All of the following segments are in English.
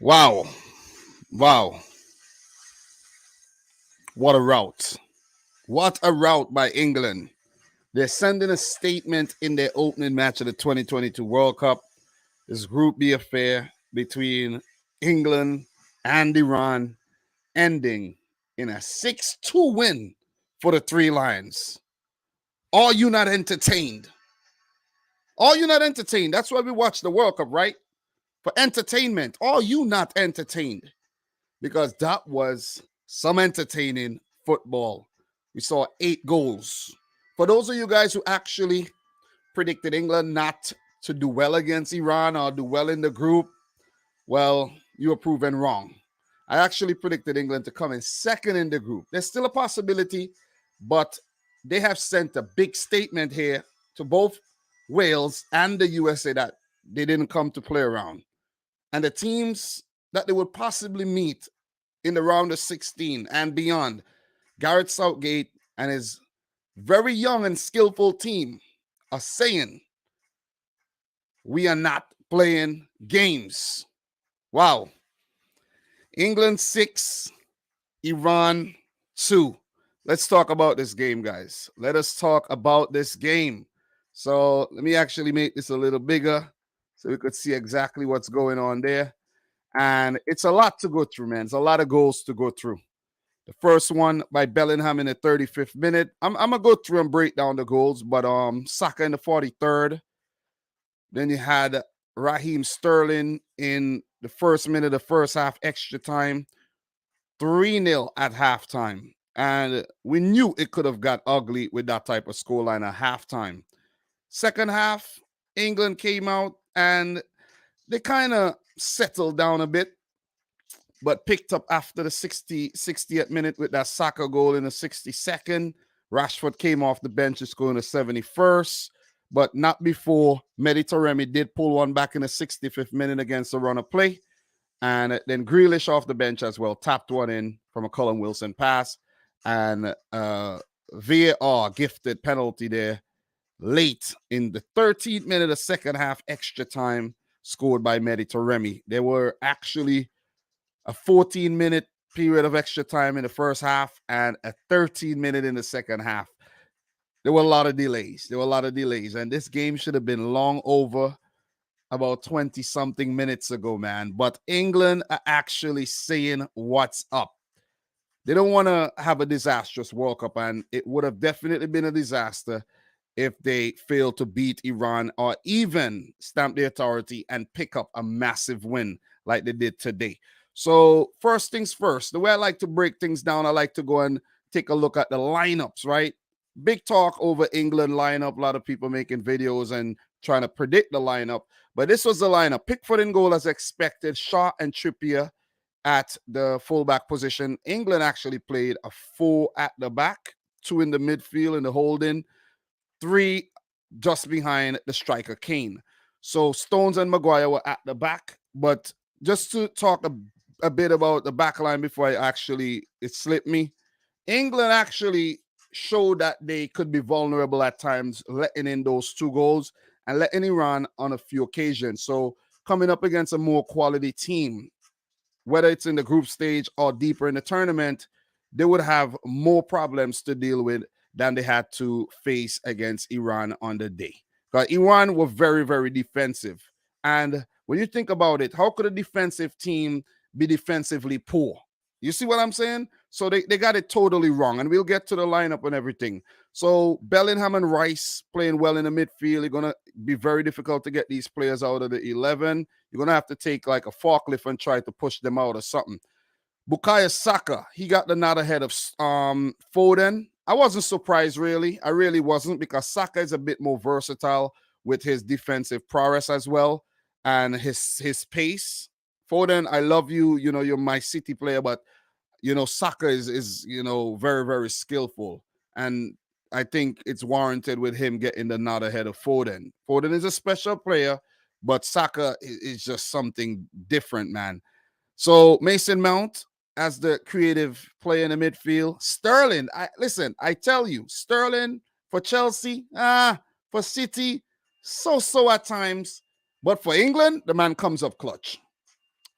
Wow. Wow. What a route. What a route by England. They're sending a statement in their opening match of the 2022 World Cup. This Group B affair between England and Iran ending in a 6-2 win for the Three Lions. Are you not entertained? Are you not entertained? That's why we watch the World Cup, right? For entertainment. Are you not entertained? Because that was some entertaining football. We saw 8 goals. For those of you guys who actually predicted England not to do well against Iran or do well in the group, well, you were proven wrong. I actually predicted England to come in second in the group. There's still a possibility, but they have sent a big statement here to both Wales and the USA that they didn't come to play around. And the teams that they would possibly meet in the round of 16 and beyond, Gareth Southgate and his very young and skillful team are saying, we are not playing games. Wow. England 6, Iran 2. Let's talk about this game, guys. Let us talk about this game. So let me actually make this a little bigger so we could see exactly what's going on there. And it's a lot to go through, man. It's a lot of goals to go through. The first one by Bellingham in the 35th minute. I'm going to go through and break down the goals, but Saka in the 43rd. Then you had Raheem Sterling in the first minute of the first half, extra time. 3-0 at halftime. And we knew it could have got ugly with that type of scoreline at halftime. Second half, England came out and they kind of settled down a bit, but picked up after the 60th minute with that Saka goal in the 62nd. Rashford came off the bench to score in the 71st, but not before Taremi did pull one back in the 65th minute against the run of play. And then Grealish off the bench as well, tapped one in from a Colin Wilson pass. And VAR gifted penalty there late in the 13th minute of second half, extra time, scored by Taremi. There were actually a 14-minute period of extra time in the first half and a 13-minute in the second half. There were a lot of delays. And this game should have been long over about 20-something minutes ago, man. But England are actually saying what's up. They don't want to have a disastrous World Cup, and it would have definitely been a disaster if they failed to beat Iran or even stamp the authority and pick up a massive win like they did today. So first things first, the way I like to break things down, I like to go and take a look at the lineups, right? Big talk over England lineup. A lot of people making videos and trying to predict the lineup. But this was the lineup. Pickford in goal as expected. Shaw and Trippier at the fullback position. England actually played a 4 at the back, 2 in the midfield in the holding, 3 just behind the striker Kane. So Stones and Maguire were at the back. But just to talk a bit about the back line before it slipped me, England actually showed that they could be vulnerable at times, letting in those 2 goals and letting Iran on a few occasions. So coming up against a more quality team, whether it's in the group stage or deeper in the tournament, they would have more problems to deal with than they had to face against Iran on the day. Because Iran were very, very defensive. And when you think about it, how could a defensive team be defensively poor? You see what I'm saying? So they got it totally wrong. And we'll get to the lineup and everything. So Bellingham and Rice playing well in the midfield. You're going to be very difficult to get these players out of the 11. You're going to have to take like a forklift and try to push them out or something. Bukayo Saka, he got the nod ahead of Foden. I wasn't surprised, really. I really wasn't, because Saka is a bit more versatile with his defensive prowess as well and his pace. Foden, I love you. You know, you're my City player, but, you know, Saka is very, very skillful. And I think it's warranted with him getting the nod ahead of Foden. Foden is a special player, but Saka is just something different, man. So Mason Mount as the creative player in the midfield. Sterling, I tell you, Sterling for Chelsea, for City, so at times. But for England, the man comes up clutch.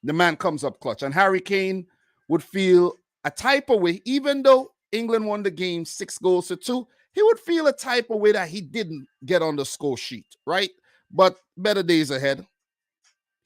the man comes up clutch. And Harry Kane would feel a type of way, even though England won the game 6-2, he would feel a type of way that he didn't get on the score sheet, right? But better days ahead.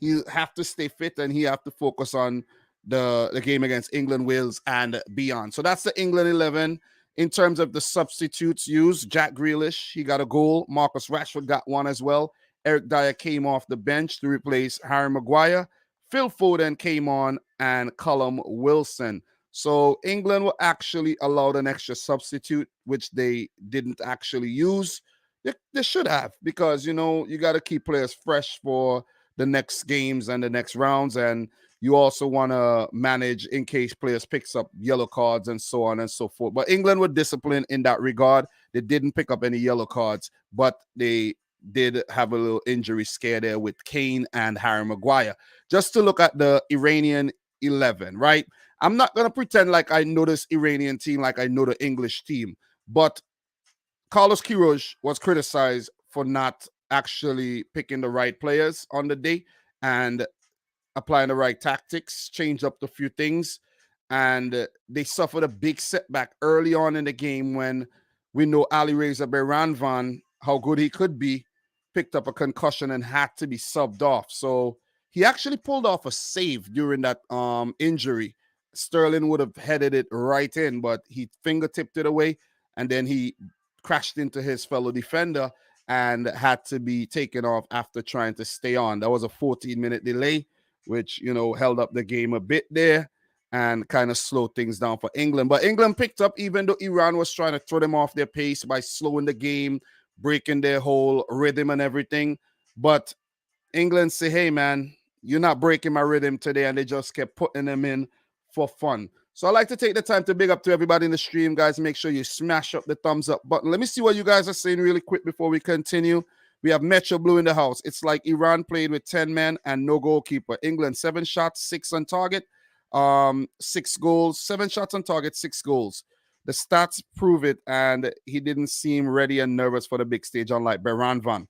He have to stay fit and he have to focus on the game against England, Wales, and beyond. So that's the England 11. In terms of the substitutes used, Jack Grealish, he got a goal. Marcus Rashford got one as well. Eric Dyer came off the bench to replace Harry Maguire. Phil Foden came on and Callum Wilson. So England were actually allowed an extra substitute, which they didn't actually use. They should have, because, you know, you got to keep players fresh for the next games and the next rounds. And you also want to manage in case players picks up yellow cards and so on and so forth. But England were disciplined in that regard. They didn't pick up any yellow cards, but they did have a little injury scare there with Kane and Harry Maguire. Just to look at the Iranian 11, right? I'm not going to pretend like I know this Iranian team like I know the English team, but Carlos Queiroz was criticized for not actually picking the right players on the day and applying the right tactics, change up a few things. And they suffered a big setback early on in the game when we know Ali Reza Beranvan, how good he could be, picked up a concussion and had to be subbed off. So he actually pulled off a save during that injury. Sterling would have headed it right in, but he fingertipped it away, and then he crashed into his fellow defender and had to be taken off after trying to stay on. That was a 14-minute delay, which, you know, held up the game a bit there and kind of slowed things down for England. But England picked up, even though Iran was trying to throw them off their pace by slowing the game, breaking their whole rhythm and everything. But England say, hey, man, you're not breaking my rhythm today. And they just kept putting them in for fun. So I like to take the time to big up to everybody in the stream, guys. Make sure you smash up the thumbs up button. Let me see what you guys are saying really quick before we continue. We have Metro Blue in the house. It's like Iran played with 10 men and no goalkeeper. England, 7 shots, 6 on target, 6 goals, 7 shots on target, 6 goals. The stats prove it, and he didn't seem ready and nervous for the big stage, unlike Beranvan.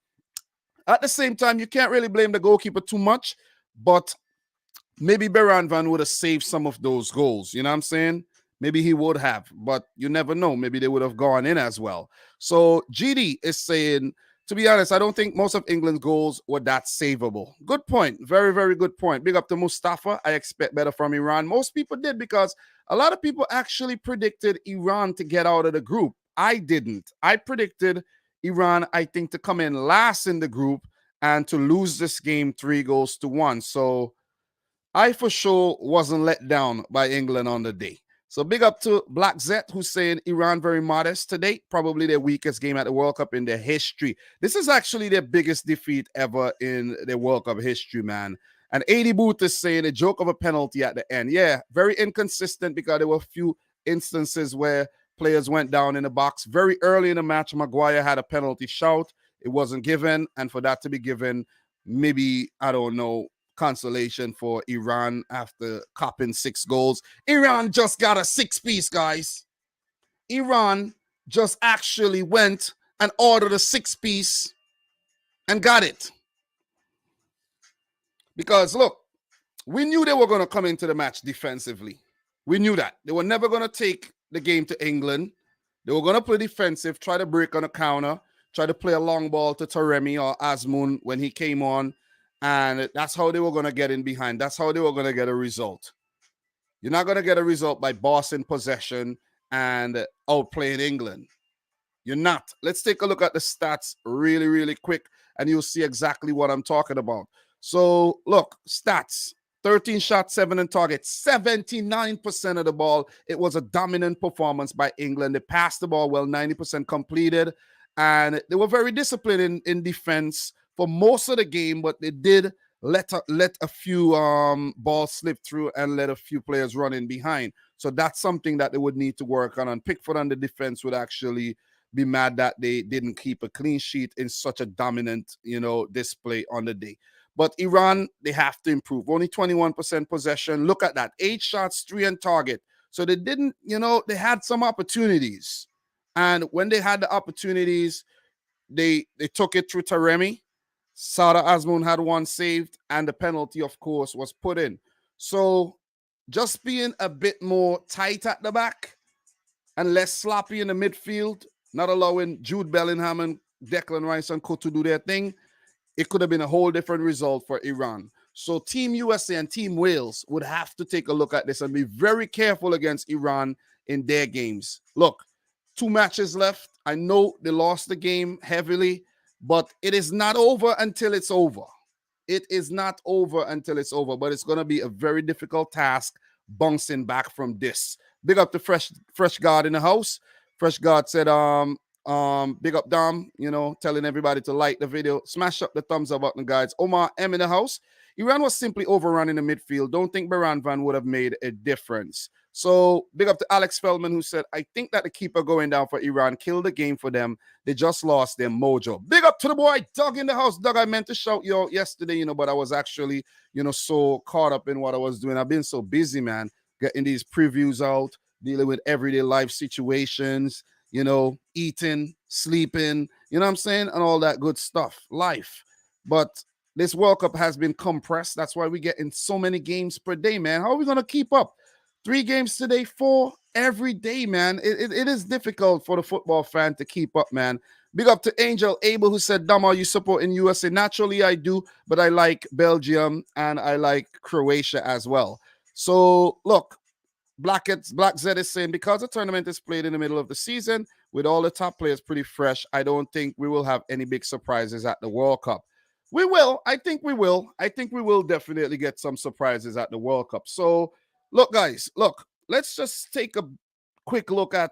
At the same time, you can't really blame the goalkeeper too much, but maybe Beranvan would have saved some of those goals. You know what I'm saying? Maybe he would have, but you never know. Maybe they would have gone in as well. So GD is saying, to be honest, I don't think most of England's goals were that savable. Good point. Very, very good point. Big up to Mustafa. I expect better from Iran. Most people did, because a lot of people actually predicted Iran to get out of the group. I didn't. I predicted Iran, I think, to come in last in the group and to lose this game 3-1. So I for sure wasn't let down by England on the day. So big up to Black Zet, who's saying Iran very modest today, probably their weakest game at the World Cup in their history. This is actually their biggest defeat ever in their World Cup history, man. And 80 Booth is saying a joke of a penalty at the end. Yeah, very inconsistent, because there were a few instances where players went down in the box. Very early in the match, Maguire had a penalty shout. It wasn't given. And for that to be given, maybe, I don't know, consolation for Iran after copping 6 goals. Iran just got a 6-piece, guys. Iran just actually went and ordered a 6-piece and got it. Because look, we knew they were going to come into the match defensively. We knew that. They were never going to take the game to England. They were going to play defensive, try to break on a counter, try to play a long ball to Taremi or Azmoun when he came on. And that's how they were going to get in behind. That's how they were going to get a result. You're not going to get a result by bossing possession and outplaying England. You're not. Let's take a look at the stats really, really quick, and you'll see exactly what I'm talking about. So, look, stats. 13 shots, 7 on target, 79% of the ball. It was a dominant performance by England. They passed the ball well, 90% completed, and they were very disciplined in defense for most of the game, but they did let a few balls slip through and let a few players run in behind. So that's something that they would need to work on. And Pickford on the defense would actually be mad that they didn't keep a clean sheet in such a dominant, display on the day. But Iran, they have to improve. Only 21% possession. Look at that. 8 shots, 3 on target. So they didn't, they had some opportunities. And when they had the opportunities, they took it through Taremi. Sada Azmoun had one saved, and the penalty, of course, was put in. So just being a bit more tight at the back and less sloppy in the midfield, not allowing Jude Bellingham and Declan Rice and Co to do their thing, it could have been a whole different result for Iran. So Team USA and Team Wales would have to take a look at this and be very careful against Iran in their games. Look, 2 matches left. I know they lost the game heavily, but it is not over until it's over. It is not over until it's over, but it's going to be a very difficult task bouncing back from this. Big up to Fresh God in the house. Fresh God said, big up Dom, telling everybody to like the video. Smash up the thumbs up button, guys. Omar M in the house. Iran was simply overrun in the midfield. Don't think Baran Van would have made a difference. So big up to Alex Feldman, who said, I think that the keeper going down for Iran killed the game for them. They just lost their mojo. Big up to the boy, Doug in the house. Doug, I meant to shout you out yesterday, but I was actually, so caught up in what I was doing. I've been so busy, man, getting these previews out, dealing with everyday life situations, eating, sleeping, you know what I'm saying? And all that good stuff, life. But this World Cup has been compressed. That's why we get in so many games per day, man. How are we going to keep up? 3 games today, 4 every day, man. It is difficult for the football fan to keep up, man. Big up to Angel Abel, who said, Dom, are you supporting USA? Naturally, I do, but I like Belgium and I like Croatia as well. So, look, Black Z is saying, because the tournament is played in the middle of the season, with all the top players pretty fresh, I don't think we will have any big surprises at the World Cup. We will. I think we will. I think we will definitely get some surprises at the World Cup. So, look, guys, let's just take a quick look at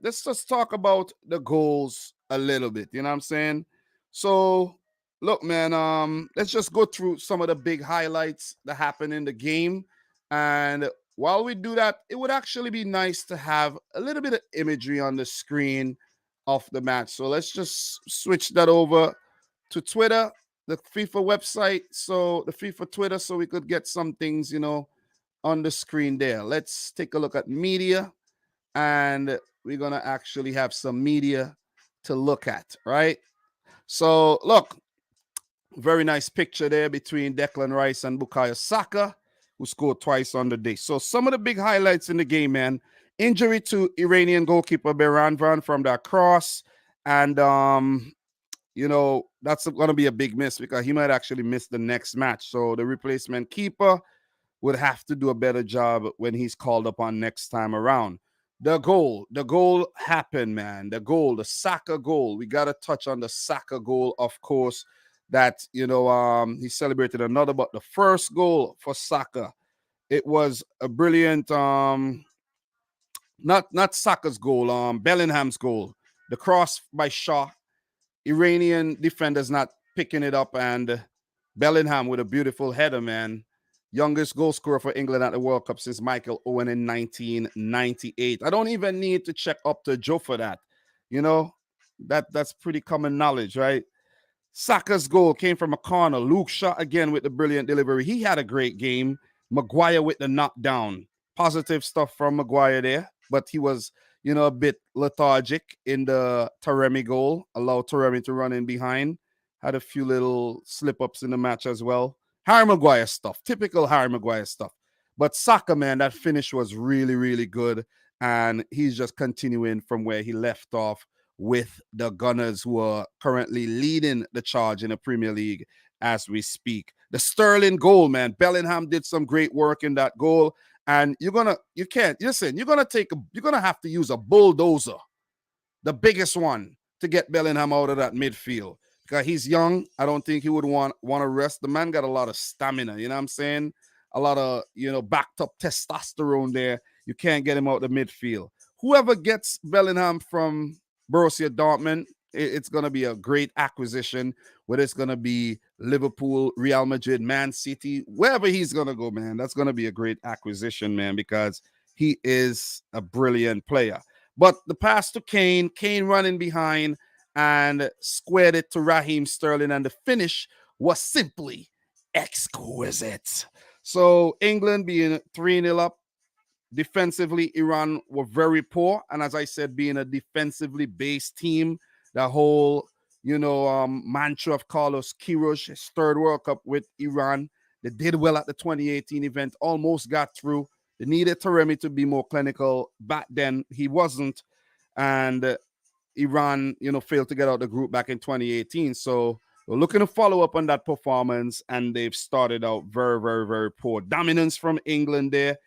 let's just talk about the goals a little bit. You know what I'm saying? So, look, man, let's just go through some of the big highlights that happened in the game. And while we do that, it would actually be nice to have a little bit of imagery on the screen of the match. So let's just switch that over to Twitter, the FIFA website, so the FIFA Twitter, so we could get some things, on the screen there. Let's take a look at media, and we're going to actually have some media to look at, right? So, look, very nice picture there between Declan Rice and Bukayo Saka, who scored twice on the day. So, some of the big highlights in the game, man. Injury to Iranian goalkeeper Beran Van from that cross, and that's going to be a big miss because he might actually miss the next match. So the replacement keeper would have to do a better job when he's called upon next time around. The goal happened, man. The Saka goal. We got to touch on the Saka goal, of course, that, he celebrated another, but the first goal for Saka, it was a brilliant, not Saka's goal, Bellingham's goal. The cross by Shaw, Iranian defenders not picking it up, and Bellingham with a beautiful header, man. Youngest goal scorer for England at the World Cup since Michael Owen in 1998. I don't even need to check up to Joe for that. That's pretty common knowledge, right? Saka's goal came from a corner. Luke shot again with the brilliant delivery. He had a great game. Maguire with the knockdown. Positive stuff from Maguire there, but he was, a bit lethargic in the Taremi goal. Allowed Taremi to run in behind. Had a few little slip-ups in the match as well. Harry Maguire stuff. Typical Harry Maguire stuff. But Saka, man, that finish was really, really good. And he's just continuing from where he left off with the Gunners, who are currently leading the charge in the Premier League as we speak. The Sterling goal, man. Bellingham did some great work in that goal. And you're gonna have to use a bulldozer, the biggest one, to get Bellingham out of that midfield. Because he's young. I don't think he would want to rest. The man got a lot of stamina, you know what I'm saying? A lot of, backed up testosterone there. You can't get him out the midfield. Whoever gets Bellingham from Borussia Dortmund, it's going to be a great acquisition, whether it's going to be Liverpool, Real Madrid, Man City, wherever he's going to go, man. That's going to be a great acquisition, man, because he is a brilliant player. But the pass to Kane running behind and squared it to Raheem Sterling, and the finish was simply exquisite. So England being 3-0 up. Defensively, Iran were very poor. And as I said, being a defensively based team, the whole, mantra of Carlos Queiroz, his third World Cup with Iran, They did well at the 2018 event, almost got through. They needed Taremi to be more clinical. Back then, he wasn't. And Iran, failed to get out the group back in 2018. So we're looking to follow up on that performance, and they've started out very, very, very poor. Dominance from England there,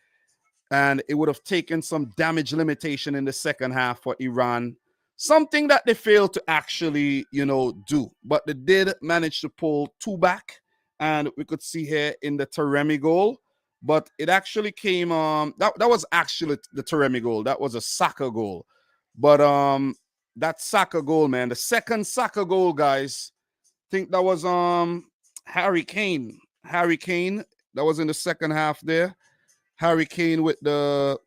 and it would have taken some damage limitation in the second half for Iran. Something that they failed to actually, do. But they did manage to pull two back, and we could see here in the Taremi goal. But it actually came that was actually the Taremi goal. That was a Saka goal. But that Saka goal, man, the second Saka goal, guys, I think that was Harry Kane. Harry Kane, that was in the second half there. Harry Kane with the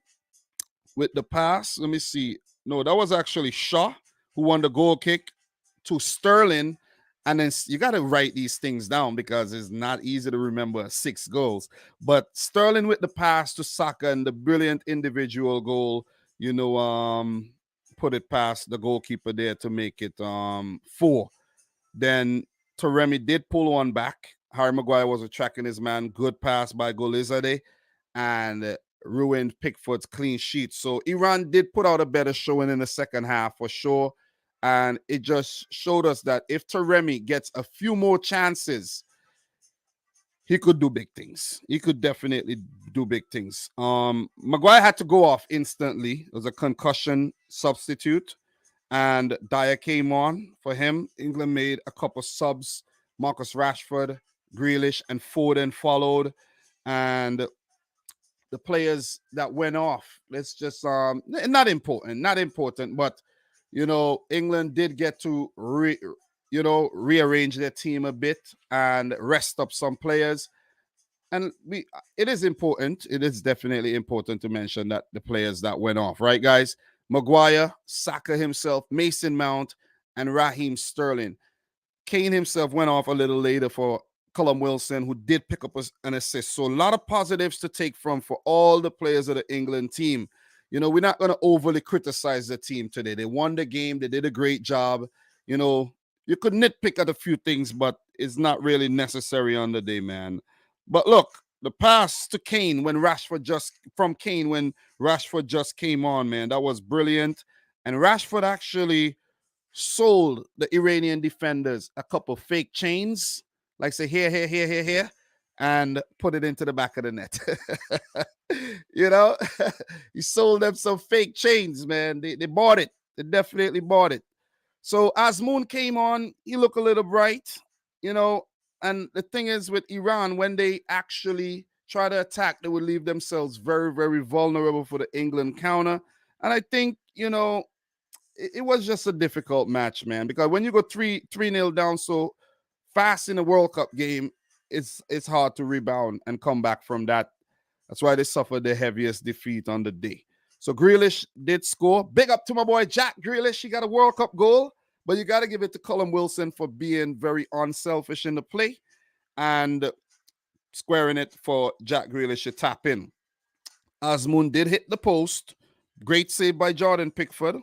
pass. Let me see. No, that was actually Shaw who won the goal kick to Sterling. And then you got to write these things down because it's not easy to remember 6 goals. But Sterling with the pass to Saka and the brilliant individual goal, put it past the goalkeeper there to make it 4. Then Taremi did pull one back. Harry Maguire was tracking his man. Good pass by Golizade and ruined Pickford's clean sheet. So Iran did put out a better showing in the second half for sure. And it just showed us that if Taremi gets a few more chances, he could do big things. He could definitely do big things. Maguire had to go off instantly. It was a concussion substitute. And Dyer came on for him. England made a couple subs. Marcus Rashford, Grealish, and Foden followed. And the players that went off, let's just not important, but England did get to rearrange their team a bit and rest up some players. And it is important. It is definitely important to mention that the players that went off, right, guys? Maguire, Saka himself, Mason Mount, and Raheem Sterling. Kane himself went off a little later for Callum Wilson, who did pick up an assist. So a lot of positives to take from for all the players of the England team. We're not going to overly criticize the team today. They won the game. They did a great job. You could nitpick at a few things, but it's not really necessary on the day, man. But look, the pass to Kane when Rashford just came on, man, that was brilliant. And Rashford actually sold the Iranian defenders a couple fake chains, like say here, and put it into the back of the net. He sold them some fake chains, man. They bought it. They definitely bought it. So as Moon came on, he looked a little bright, and the thing is with Iran, when they actually try to attack, they would leave themselves very, very vulnerable for the England counter. And I think, it was just a difficult match, man, because when you go 3-0 down so fast in a World Cup game, it's hard to rebound and come back from that. That's why they suffered the heaviest defeat on the day. So Grealish did score. Big up to my boy Jack Grealish. He got a World Cup goal, but you got to give it to Callum Wilson for being very unselfish in the play and squaring it for Jack Grealish to tap in. Asmoon did hit the post. Great save by Jordan Pickford.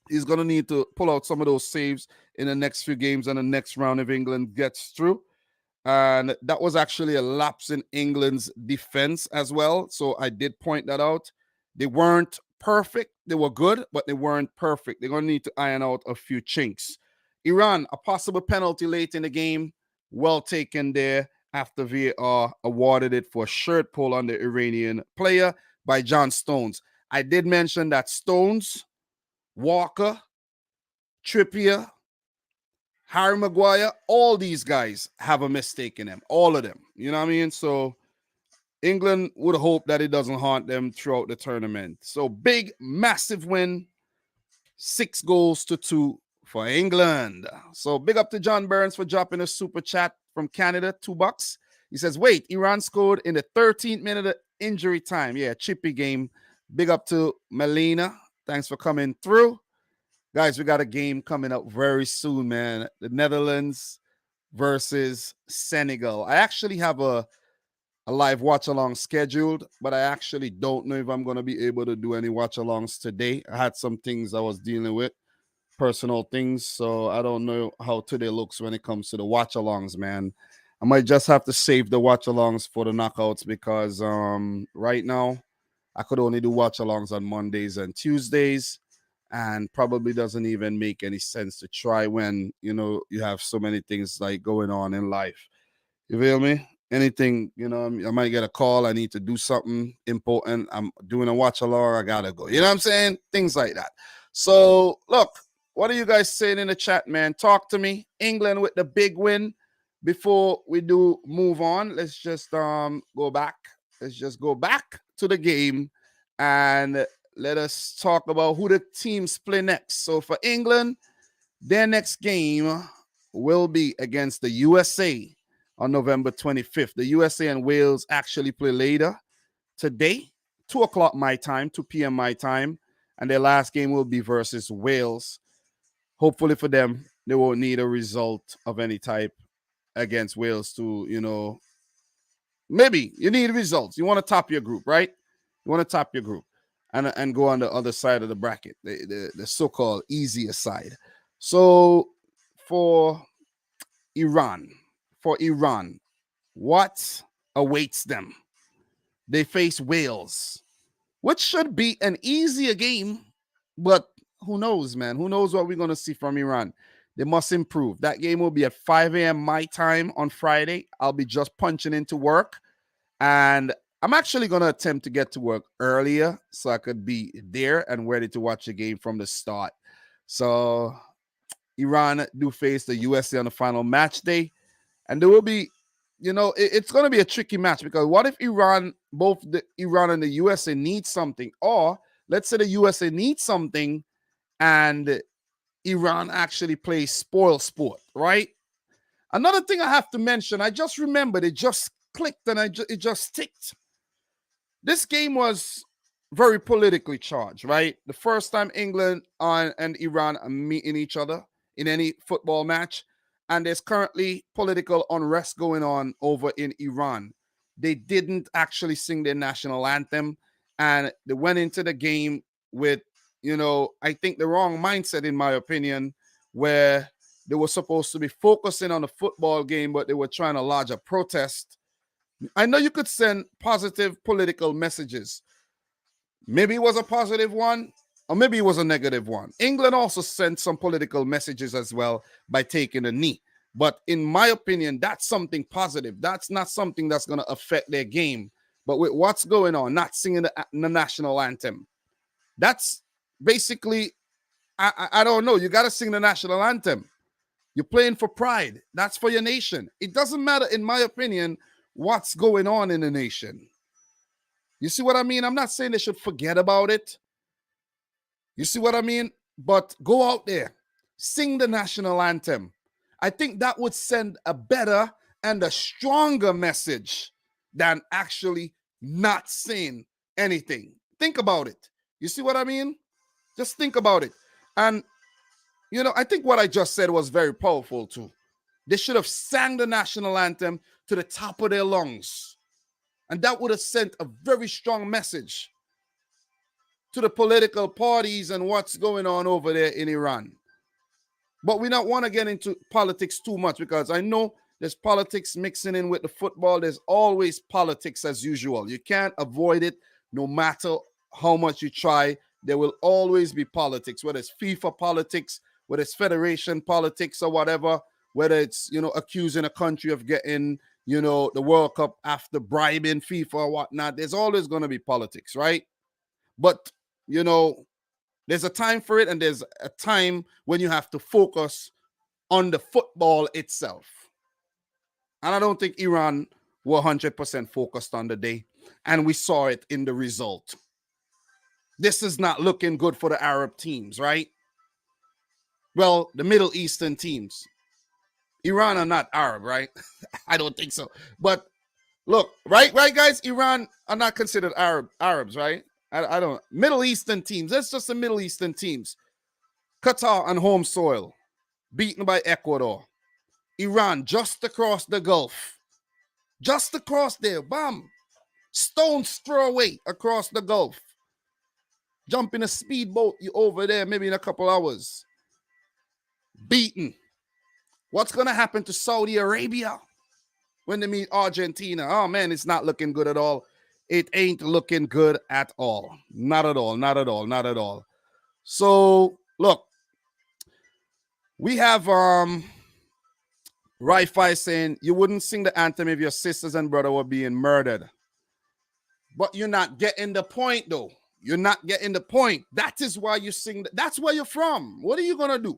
He's going to need to pull out some of those saves in the next few games and the next round if England gets through. And that was actually a lapse in England's defense as well. So I did point that out. They weren't perfect. They were good, but they weren't perfect. They're going to need to iron out a few chinks. Iran, a possible penalty late in the game. Well taken there after VAR awarded it for a shirt pull on the Iranian player by John Stones. I did mention that Stones, Walker, Trippier, Harry Maguire, all these guys have a mistake in them. All of them. You know what I mean? So England would hope that it doesn't haunt them throughout the tournament. So big, massive win. 6-2 for England. So big up to John Burns for dropping a super chat from Canada, $2. He says, wait, Iran scored in the 13th minute of injury time. Yeah, chippy game. Big up to Melina. Thanks for coming through. Guys, we got a game coming up very soon, man. The Netherlands versus Senegal. I actually have a live watch-along scheduled, but I actually don't know if I'm going to be able to do any watch-alongs today. I had some things I was dealing with, personal things, so I don't know how today looks when it comes to the watch-alongs, man. I might just have to save the watch alongs for the knockouts because right now I could only do watch alongs on Mondays and Tuesdays, and probably doesn't even make any sense to try when you have so many things like going on in life. You feel me? Anything, I might get a call. I need to do something important. I'm doing a watch along. I gotta go. You know what I'm saying? Things like that. So, look, what are you guys saying in the chat, man? Talk to me. England with the big win. Before we do move on, let's just go back. Let's just go back to the game and let us talk about who the teams play next. So for England, their next game will be against the USA on November 25th. The USA and Wales actually play later today, 2 o'clock my time, 2 p.m. my time, and their last game will be versus Wales. Hopefully for them, they won't need a result of any type against Wales to, maybe you need results. You want to top your group, right? You want to top your group and go on the other side of the bracket, the so-called easier side. So for Iran, what awaits them? They face Wales, which should be an easier game, but who knows, man? Who knows what we're going to see from Iran? They must improve. That game will be at 5 a.m. my time on Friday. I'll be just punching into work, and I'm actually going to attempt to get to work earlier so I could be there and ready to watch the game from the start. So Iran do face the USA on the final match day, and there will be, it's going to be a tricky match because what if both the Iran and the USA need something, or let's say the USA needs something and Iran actually plays spoil sport, right? Another thing I have to mention, I just remembered, it just clicked and it just ticked. This game was very politically charged, right? The first time England and Iran are meeting each other in any football match, and there's currently political unrest going on over in Iran. They didn't actually sing their national anthem, and they went into the game with, I think the wrong mindset, in my opinion, where they were supposed to be focusing on the football game, but they were trying to lodge a protest. I know you could send positive political messages. Maybe it was a positive one, or maybe it was a negative one. England also sent some political messages as well by taking a knee. But in my opinion, that's something positive. That's not something that's going to affect their game. But with what's going on, not singing the national anthem, that's basically, I don't know. You got to sing the national anthem. You're playing for pride. That's for your nation. It doesn't matter, in my opinion, what's going on in the nation. You see what I mean? I'm not saying they should forget about it. You see what I mean? But go out there, sing the national anthem. I think that would send a better and a stronger message than actually not saying anything. Think about it. You see what I mean? Just think about it. And, I think what I just said was very powerful too. They should have sang the national anthem to the top of their lungs. And that would have sent a very strong message to the political parties and what's going on over there in Iran. But we don't want to get into politics too much because I know there's politics mixing in with the football. There's always politics as usual. You can't avoid it no matter how much you try. There will always be politics, whether it's FIFA politics, whether it's federation politics or whatever, whether it's, accusing a country of getting, the World Cup after bribing FIFA or whatnot. There's always going to be politics, right? But, there's a time for it, and there's a time when you have to focus on the football itself. And I don't think Iran were 100% focused on the day, and we saw it in the result. This is not looking good for the Arab teams, right? Well, the Middle Eastern teams. Iran are not Arab, right? I don't think so. But look, right, guys? Iran are not considered Arabs, right? I don't. Middle Eastern teams. That's just the Middle Eastern teams. Qatar on home soil, beaten by Ecuador. Iran just across the Gulf. Just across there. Bam. Stone's throw away across the Gulf. Jump in a speedboat over there maybe in a couple hours. Beaten. What's going to happen to Saudi Arabia? when they meet Argentina. Oh, man, it's not looking good at all. It ain't looking good at all. Not at all, not at all, not at all. So, look, we have Wi-Fi saying you wouldn't sing the anthem if your sisters and brother were being murdered. But you're not getting the point, though. You're not getting the point. That is why you sing. That's where you're from. What are you going to do?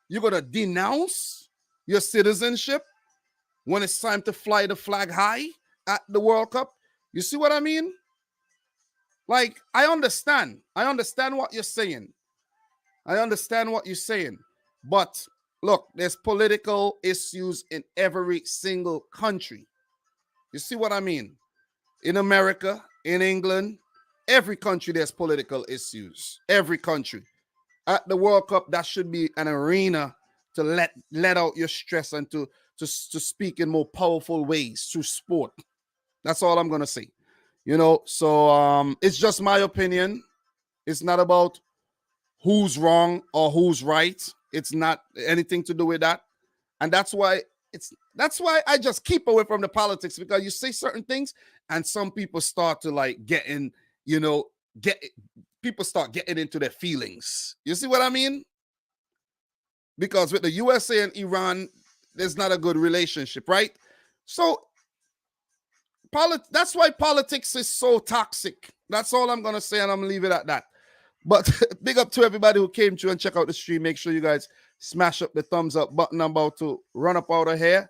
You're going to denounce your citizenship when it's time to fly the flag high at the World Cup? You see what I mean? Like, I understand. I understand what you're saying. I understand what you're saying. But look, there's political issues in every single country. You see what I mean? In America, in England, every country there's political issues. Every country. At the World Cup, that should be an arena to let out your stress and to speak in more powerful ways through sport. That's all I'm gonna say. You know, so it's just my opinion. It's not about who's wrong or who's right. It's not anything to do with that. And that's why I just keep away from the politics, because you say certain things and some people start to like people start getting into their feelings. You see what I mean? Because with the USA and Iran, there's not a good relationship, right? So that's why politics is so toxic. That's all I'm going to say, and I'm going to leave it at that. But big up to everybody who came through and check out the stream. Make sure you guys smash up the thumbs up button. I'm about to run up out of here.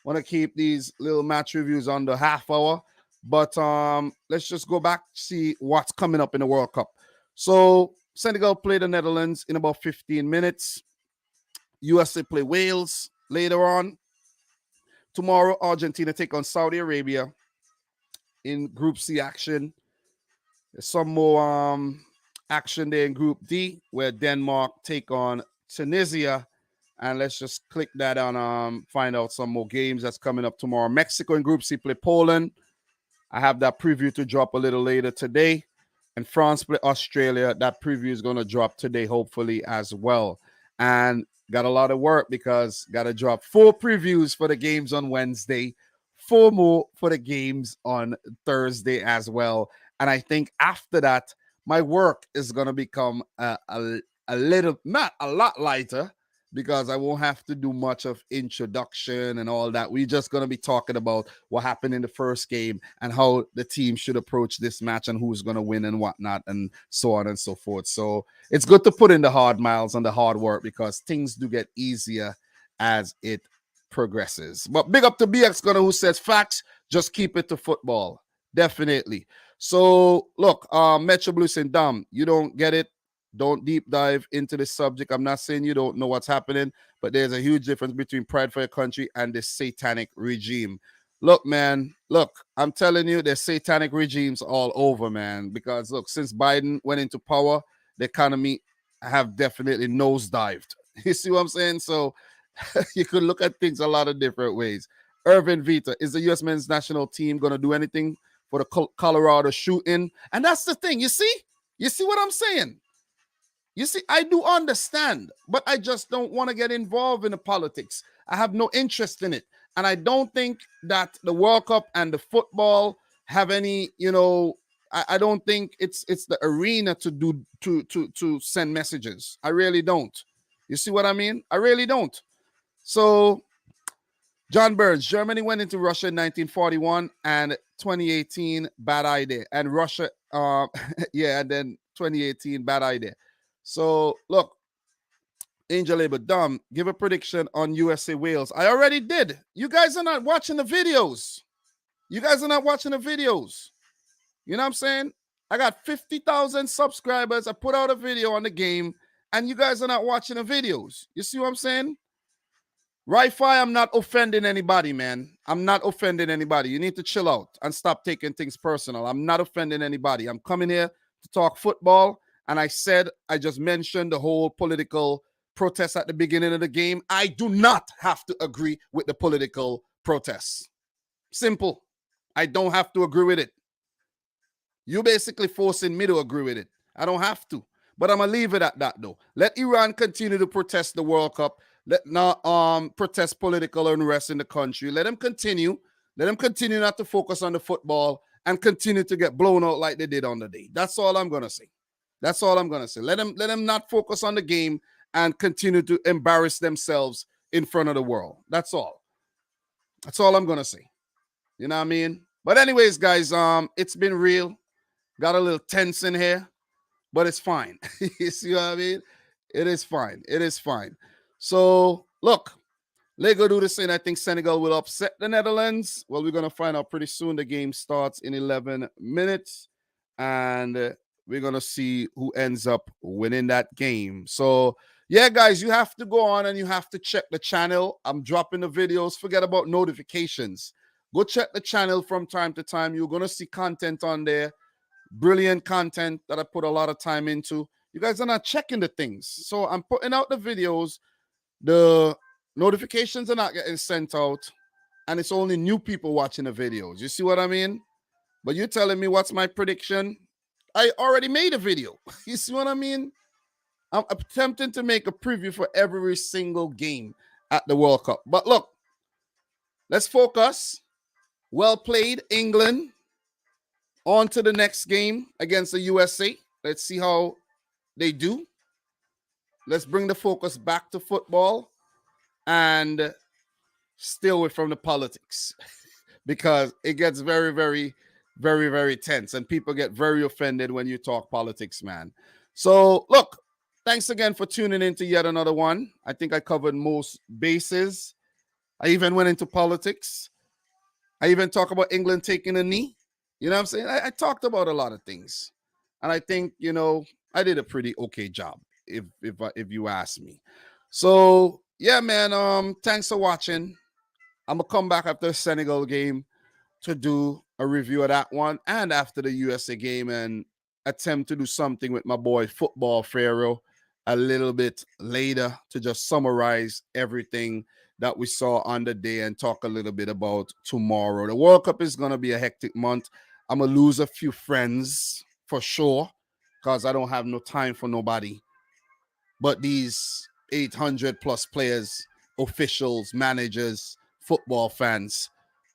Want to keep these little match reviews under half hour. But let's just go back, see what's coming up in the World Cup. So Senegal play the Netherlands in about 15 minutes. USA play Wales later on. Tomorrow, Argentina take on Saudi Arabia in Group C action. There's some more action there in Group D, where Denmark take on Tunisia. And let's just click that on find out some more games that's coming up tomorrow. Mexico in Group C play Poland. I have that preview to drop a little later today. And France play Australia. That preview is going to drop today, hopefully, as well. And got a lot of work because got to drop 4 previews for the games on Wednesday, 4 more for the games on Thursday as well. And I think after that, my work is going to become a little, not a lot lighter, because I won't have to do much of introduction and all that. We're just going to be talking about what happened in the first game and how the team should approach this match and who's going to win and whatnot and so on and so forth. So it's good to put in the hard miles and the hard work, because things do get easier as it progresses. But big up to BX Gunner, who says facts, just keep it to football. Definitely. So look, Metro Blue saying, Dom, you don't get it. Don't deep dive into this subject. I'm not saying you don't know what's happening, but there's a huge difference between pride for your country and this satanic regime. Look, man, I'm telling you, there's satanic regimes all over, man, because look, since Biden went into power, the economy have definitely nosedived. You see what I'm saying? So you could look at things a lot of different ways. Irvin Vita, is the U.S. men's national team going to do anything for the Colorado shooting? And that's the thing. You see what I'm saying? You see, I do understand, but I just don't want to get involved in the politics. I have no interest in it. And I don't think that the World Cup and the football have any, I don't think it's the arena to send messages. I really don't. You see what I mean? I really don't. So, John Burns, Germany went into Russia in 1941 and 2018, bad idea. And Russia, and then 2018, bad idea. So, look, Angel Labor, Dom, give a prediction on USA Wales. I already did. You guys are not watching the videos. You know what I'm saying? I got 50,000 subscribers. I put out a video on the game, and you guys are not watching the videos. You see what I'm saying? Wi-Fi, I'm not offending anybody, man. I'm not offending anybody. You need to chill out and stop taking things personal. I'm not offending anybody. I'm coming here to talk football. And I just mentioned the whole political protest at the beginning of the game. I do not have to agree with the political protests. Simple. I don't have to agree with it. You're basically forcing me to agree with it. I don't have to. But I'm going to leave it at that, though. Let Iran continue to protest the World Cup. Let not protest political unrest in the country. Let them continue. Let them continue not to focus on the football and continue to get blown out like they did on the day. That's all I'm gonna say. That's all I'm gonna say. Let them not focus on the game and continue to embarrass themselves in front of the world. That's all. That's all I'm gonna say. You know what I mean? But anyways, guys, it's been real. Got a little tense in here, but it's fine. You see what I mean? It is fine. It is fine. So look, Lego do this, and I think Senegal will upset the Netherlands. Well, we're gonna find out pretty soon. The game starts in 11 minutes, and we're gonna see who ends up winning that game. So yeah, guys, you have to go on and you have to check the channel. I'm dropping the videos. Forget about notifications. Go check the channel from time to time. You're going to see content on there. Brilliant content that I put a lot of time into. You guys are not checking the things. So I'm putting out the videos. The notifications are not getting sent out. And it's only new people watching the videos. You see what I mean? But you're telling me what's my prediction? I already made a video. You see what I mean? I'm attempting to make a preview for every single game at the World Cup. But look, let's focus. Well played, England. On to the next game against the USA. Let's see how they do. Let's bring the focus back to football and stay away from the politics because it gets very, very, very, very tense and people get very offended when you talk politics, man. So, look, thanks again for tuning in to yet another one. I think I covered most bases. I even went into politics. I even talk about England taking a knee. You know what I'm saying? I talked about a lot of things. And I think, you know, I did a pretty okay job, if you ask me. So, yeah, man, thanks for watching. I'm going to come back after the Senegal game to do a review of that one and after the USA game and attempt to do something with my boy Football Pharaoh a little bit later to just summarize everything that we saw on the day and talk a little bit about tomorrow. The World Cup is going to be a hectic month. I'm going to lose a few friends for sure because I don't have no time for nobody. But these 800 plus players, officials, managers, football fans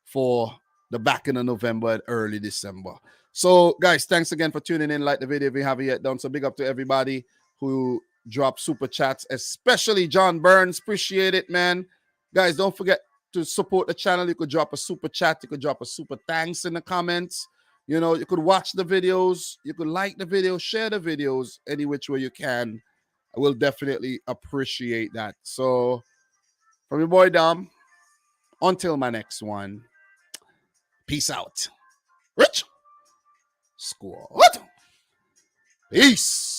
for the back end of November and early December. So, guys, thanks again for tuning in. Like the video if you haven't yet done. So big up to everybody who dropped super chats, especially John Burns. Appreciate it, man. Guys, don't forget to support the channel. You could drop a super chat. You could drop a super thanks in the comments. You know, you could watch the videos. You could like the videos, share the videos any which way you can. I will definitely appreciate that. So, from your boy Dom, until my next one, peace out. Rich Squad. Peace.